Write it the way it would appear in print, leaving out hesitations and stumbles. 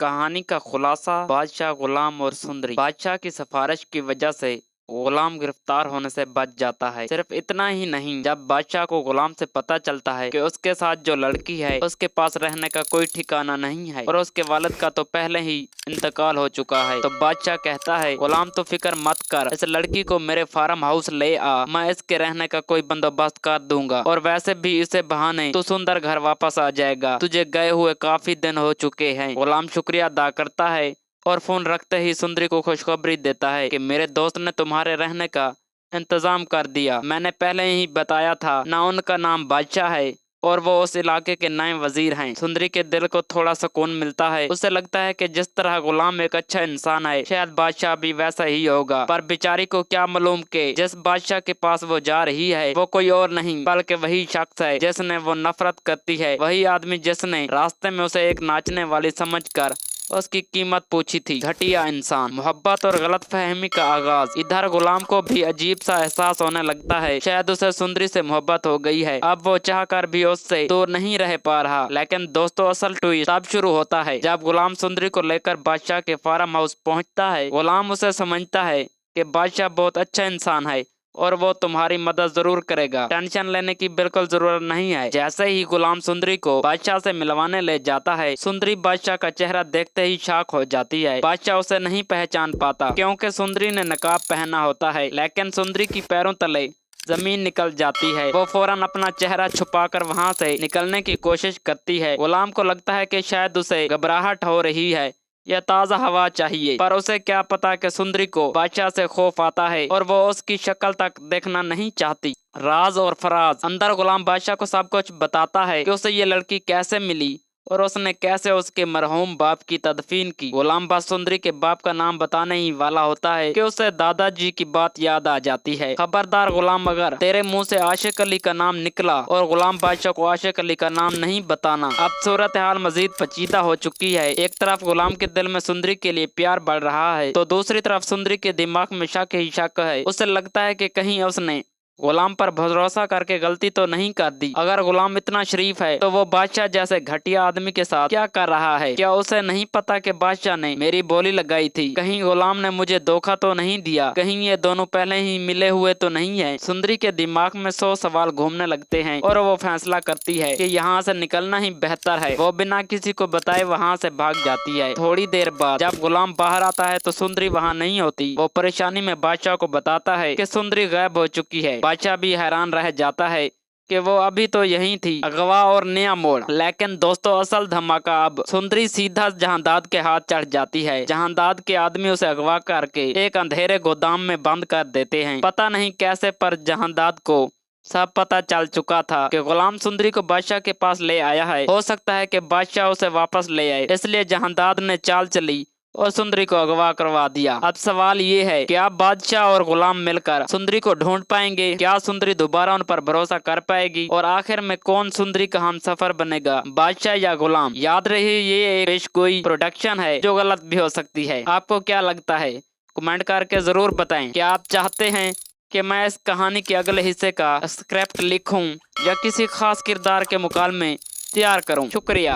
कहानी का खुलासा। बादशाह, गुलाम और सुंदरी। बादशाह की सिफारिश की वजह से गुलाम गिरफ्तार होने से बच जाता है। सिर्फ इतना ही नहीं, जब बादशाह को गुलाम से पता चलता है कि उसके साथ जो लड़की है उसके पास रहने का कोई ठिकाना नहीं है और उसके वालिद का तो पहले ही इंतकाल हो चुका है, तो बादशाह कहता है, गुलाम तो फिक्र मत कर, इस लड़की को मेरे फार्म हाउस ले आ, मैं इसके रहने का कोई बंदोबस्त कर दूंगा और वैसे भी इसे बहाने तो सुंदर घर वापस आ जाएगा। तुझे गए हुए काफी दिन हो चुके हैं। गुलाम शुक्रिया अदा करता है और फोन रखते ही सुंदरी को खुशखबरी देता है कि मेरे दोस्त ने तुम्हारे रहने का इंतजाम कर दिया। मैंने पहले ही बताया था ना, उनका नाम बादशाह है और वो उस इलाके के नए वजीर हैं। सुंदरी के दिल को थोड़ा सुकून मिलता है। उसे लगता है कि जिस तरह गुलाम एक अच्छा इंसान है, शायद बादशाह भी वैसा ही होगा। पर बेचारी को क्या मालूम कि जिस बादशाह के पास वो जा रही है वो कोई और नहीं बल्कि वही शख्स है जिसने वो नफरत करती है, वही आदमी जिसने रास्ते में उसे एक नाचने वाली समझकर उसकी कीमत पूछी थी। घटिया इंसान। मोहब्बत और गलत फहमी का आगाज। इधर गुलाम को भी अजीब सा एहसास होने लगता है, शायद उसे सुंदरी से मोहब्बत हो गई है। अब वो चाहकर भी उससे दूर नहीं रह पा रहा। लेकिन दोस्तों, असल ट्विस्ट तब शुरू होता है जब गुलाम सुंदरी को लेकर बादशाह के फार्म हाउस पहुंचता है। गुलाम उसे समझता है कि बादशाह बहुत अच्छा इंसान है और वो तुम्हारी मदद जरूर करेगा, टेंशन लेने की बिल्कुल जरूरत नहीं है। जैसे ही गुलाम सुंदरी को बादशाह से मिलवाने ले जाता है, सुंदरी बादशाह का चेहरा देखते ही शॉक हो जाती है। बादशाह उसे नहीं पहचान पाता क्योंकि सुंदरी ने नकाब पहना होता है, लेकिन सुंदरी की पैरों तले जमीन निकल जाती है। वो फौरन अपना चेहरा छुपाकर वहां से निकलने की कोशिश करती है। गुलाम को लगता है कि शायद उसे घबराहट हो रही है या ताज़ा हवा चाहिए, पर उसे क्या पता कि सुंदरी को बादशाह से खौफ आता है और वो उसकी शक्ल तक देखना नहीं चाहती। राज और फराज। अंदर गुलाम बादशाह को सब कुछ बताता है कि उसे ये लड़की कैसे मिली और उसने कैसे उसके मरहूम बाप की तदफीन की। गुलाम बस सुंदरी के बाप का नाम बताने ही वाला होता है कि उसे दादाजी की बात याद आ जाती है। खबरदार गुलाम, अगर तेरे मुंह से आशिक अली का नाम निकला और गुलाम बादशाह को आशिक अली का नाम नहीं बताना। अब सूरत हाल मजीद पेचीदा हो चुकी है। एक तरफ गुलाम के दिल में सुंदरी के लिए प्यार बढ़ रहा है, तो दूसरी तरफ सुंदरी के दिमाग में शक ही शक है। उसे लगता है कि कहीं उसने गुलाम पर भरोसा करके गलती तो नहीं कर दी। अगर गुलाम इतना शरीफ है तो वो बादशाह जैसे घटिया आदमी के साथ क्या कर रहा है? क्या उसे नहीं पता कि बादशाह ने मेरी बोली लगाई थी? कहीं गुलाम ने मुझे धोखा तो नहीं दिया? कहीं ये दोनों पहले ही मिले हुए तो नहीं है? सुंदरी के दिमाग में 100 सवाल घूमने लगते हैं और वो फैसला करती है कि यहाँ से निकलना ही बेहतर है। वो बिना किसी को बताए वहाँ से भाग जाती है। थोड़ी देर बाद जब गुलाम बाहर आता है तो सुंदरी वहाँ नहीं होती। वो परेशानी में बादशाह को बताता है कि सुंदरी गायब हो चुकी है। बादशाह भी हैरान रह जाता है कि वो अभी तो यहीं थी। अगवा और नया मोड़। लेकिन दोस्तों, असल धमाका अब। सुंदरी सीधा जहांदाद के हाथ चढ़ जाती है। जहांदाद के आदमी उसे अगवा करके एक अंधेरे गोदाम में बंद कर देते हैं। पता नहीं कैसे, पर जहांदाद को सब पता चल चुका था कि गुलाम सुंदरी को बादशाह के पास ले आया है। हो सकता है कि बादशाह उसे वापस ले आए, इसलिए जहांदाद ने चाल चली और सुंदरी को अगवा करवा दिया। अब सवाल ये है कि अब बादशाह और गुलाम मिलकर सुंदरी को ढूंढ पाएंगे? क्या सुंदरी दोबारा उन पर भरोसा कर पाएगी? और आखिर में कौन सुंदरी का हमसफर बनेगा, बादशाह या गुलाम? याद रहे, ये एक पेशगोई प्रोडक्शन है जो गलत भी हो सकती है। आपको क्या लगता है? कमेंट करके जरूर बताएं। क्या आप चाहते हैं कि मैं इस कहानी के अगले हिस्से का स्क्रिप्ट लिखूं या किसी खास किरदार के मुकाबले में तैयार करूं? शुक्रिया।